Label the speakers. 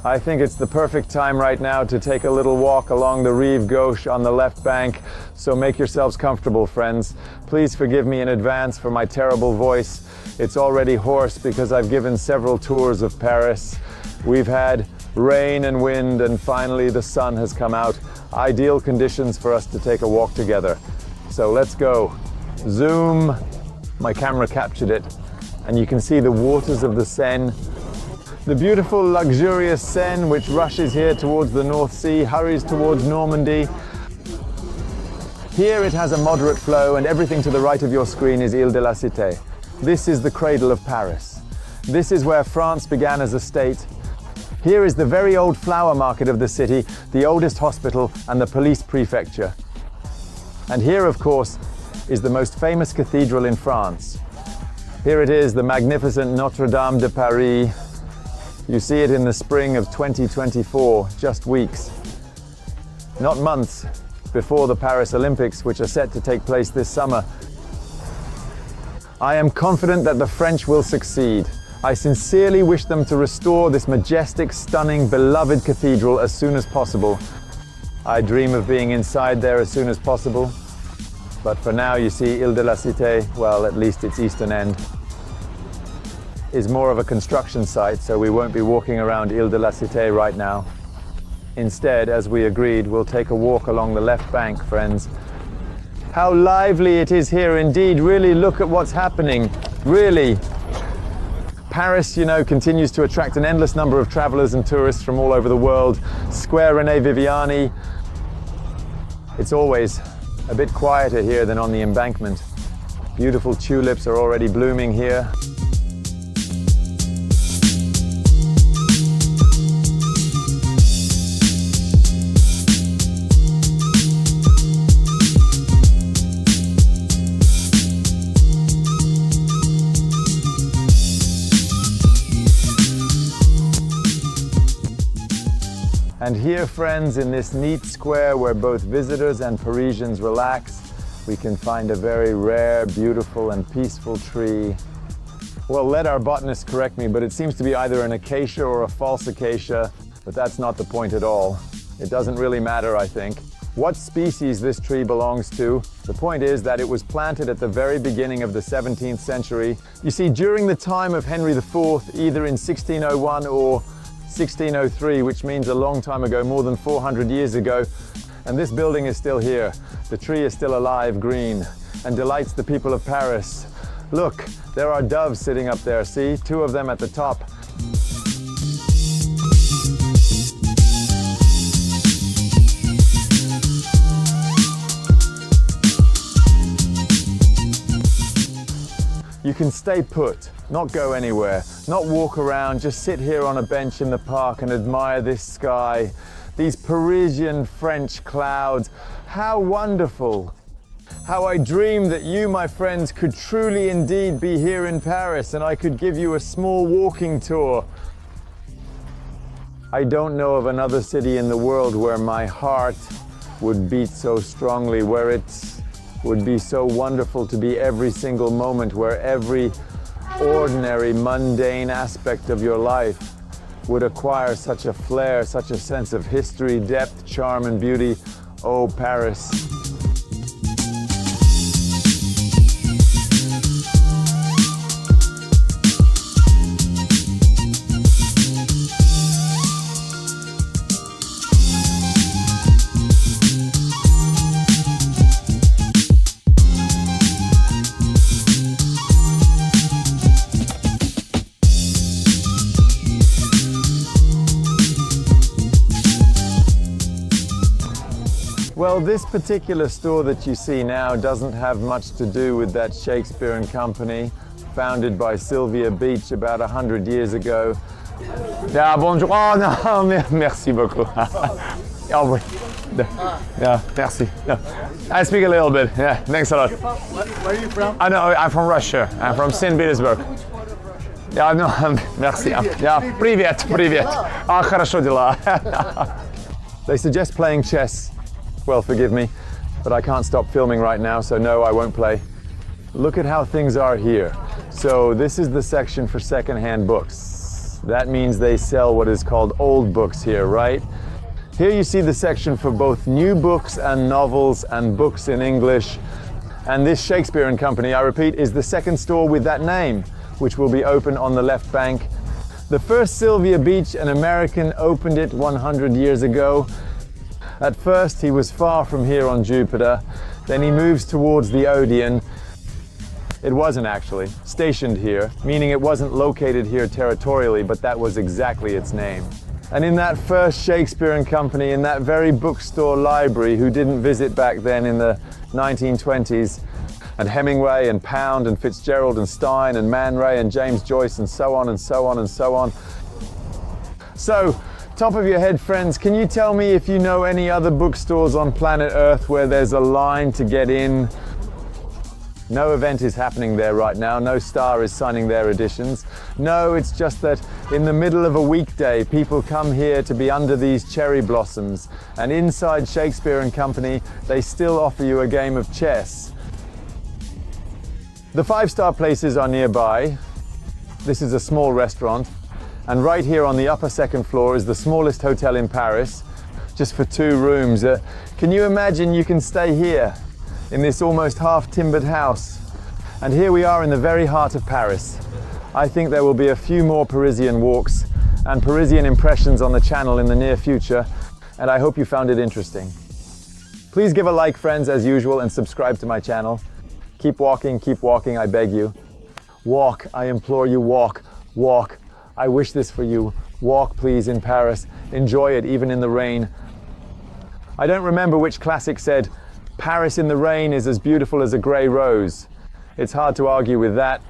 Speaker 1: I think it's the perfect time right now to take a little walk along the Rive Gauche on the left bank, so make yourselves comfortable, friends. Please forgive me in advance for my terrible voice. It's already hoarse because I've given several tours of Paris. We've had rain and wind, and finally the sun has come out. Ideal conditions for us to take a walk together. So let's go. Zoom. My camera captured it, and you can see the waters of the Seine. The beautiful, luxurious Seine, which rushes here towards the North Sea, hurries towards Normandy. Here it has a moderate flow, and everything to the right of your screen is Ile de la Cité. This is the cradle of Paris. This is where France began as a state. Here is the very old flower market of the city, the oldest hospital, and the police prefecture. And here, of course, is the most famous cathedral in France. Here it is, the magnificent Notre-Dame de Paris. You see it in the spring of 2024, just weeks, not months, before the Paris Olympics, which are set to take place this summer. I am confident that the French will succeed. I sincerely wish them to restore this majestic, stunning, beloved cathedral as soon as possible. I dream of being inside there as soon as possible. But for now, you see, Ile de la Cité, well, at least its eastern end, is more of a construction site, so we won't be walking around Ile de la Cité right now. Instead, as we agreed, we'll take a walk along the left bank, friends. How lively it is here indeed. Really look at what's happening. Really. Paris, you know, continues to attract an endless number of travelers and tourists from all over the world. Square René Viviani. It's always a bit quieter here than on the embankment. Beautiful tulips are already blooming here. And here, friends, in this neat square where both visitors and Parisians relax, we can find a very rare, beautiful, and peaceful tree. Well, let our botanist correct me, but it seems to be either an acacia or a false acacia, but that's not the point at all. It doesn't really matter, I think, what species this tree belongs to. The point is that it was planted at the very beginning of the 17th century. You see, during the time of Henry IV, either in 1601 or 1603, which means a long time ago, more than 400 years ago, and this building is still here. The tree is still alive, green, and delights the people of Paris. Look, there are doves sitting up there, see? 2 of them at the top. You can stay put, not go anywhere, not walk around, just sit here on a bench in the park and admire this sky, these Parisian French clouds. How wonderful! How I dreamed that you, my friends, could truly indeed be here in Paris and I could give you a small walking tour. I don't know of another city in the world where my heart would beat so strongly, where it would be so wonderful to be every single moment, where every ordinary, mundane aspect of your life would acquire such a flair, such a sense of history, depth, charm, and beauty. Oh, Paris. Well, this particular store that you see now doesn't have much to do with that Shakespeare and Company, founded by Sylvia Beach about 100 years ago. Yeah, bonjour. Oh, no, merci beaucoup. Oh, yeah, merci. Yeah. I speak a little bit. Yeah, thanks a lot.
Speaker 2: Where are you from?
Speaker 1: I know, I'm from Russia. I'm from St. Petersburg. Yeah, no, merci. Yeah, привет, привет. Ah, хорошо дела. They suggest playing chess. Well, forgive me, but I can't stop filming right now, so no, I won't play. Look at how things are here. So this is the section for second-hand books. That means they sell what is called old books here, right? Here you see the section for both new books and novels and books in English. And this Shakespeare & Company, I repeat, is the second store with that name, which will be open on the left bank. The first Sylvia Beach, an American, opened it 100 years ago. At first he was far from here on Jupiter, then he moves towards the Odeon. It wasn't actually stationed here, meaning it wasn't located here territorially, but that was exactly its name. And in that first Shakespeare & Company, in that very bookstore library, who didn't visit back then in the 1920s, and Hemingway and Pound and Fitzgerald and Stein and Man Ray and James Joyce and so on and so on and so on. So, top of your head, friends, can you tell me if you know any other bookstores on planet Earth where there's a line to get in? No event is happening there right now. No star is signing their editions. No, it's just that in the middle of a weekday, people come here to be under these cherry blossoms. And inside Shakespeare & Company, they still offer you a game of chess. The five-star places are nearby. This is a small restaurant. And right here on the upper second floor is the smallest hotel in Paris, just for 2 rooms. Can you imagine you can stay here? In this almost half-timbered house. And here we are in the very heart of Paris. I think there will be a few more Parisian walks and Parisian impressions on the channel in the near future, and I hope you found it interesting. Please give a like, friends, as usual, and subscribe to my channel. Keep walking, I beg you. Walk, I implore you, walk, walk. I wish this for you. Walk, please, in Paris. Enjoy it, even in the rain. I don't remember which classic said, "Paris in the rain is as beautiful as a grey rose." It's hard to argue with that.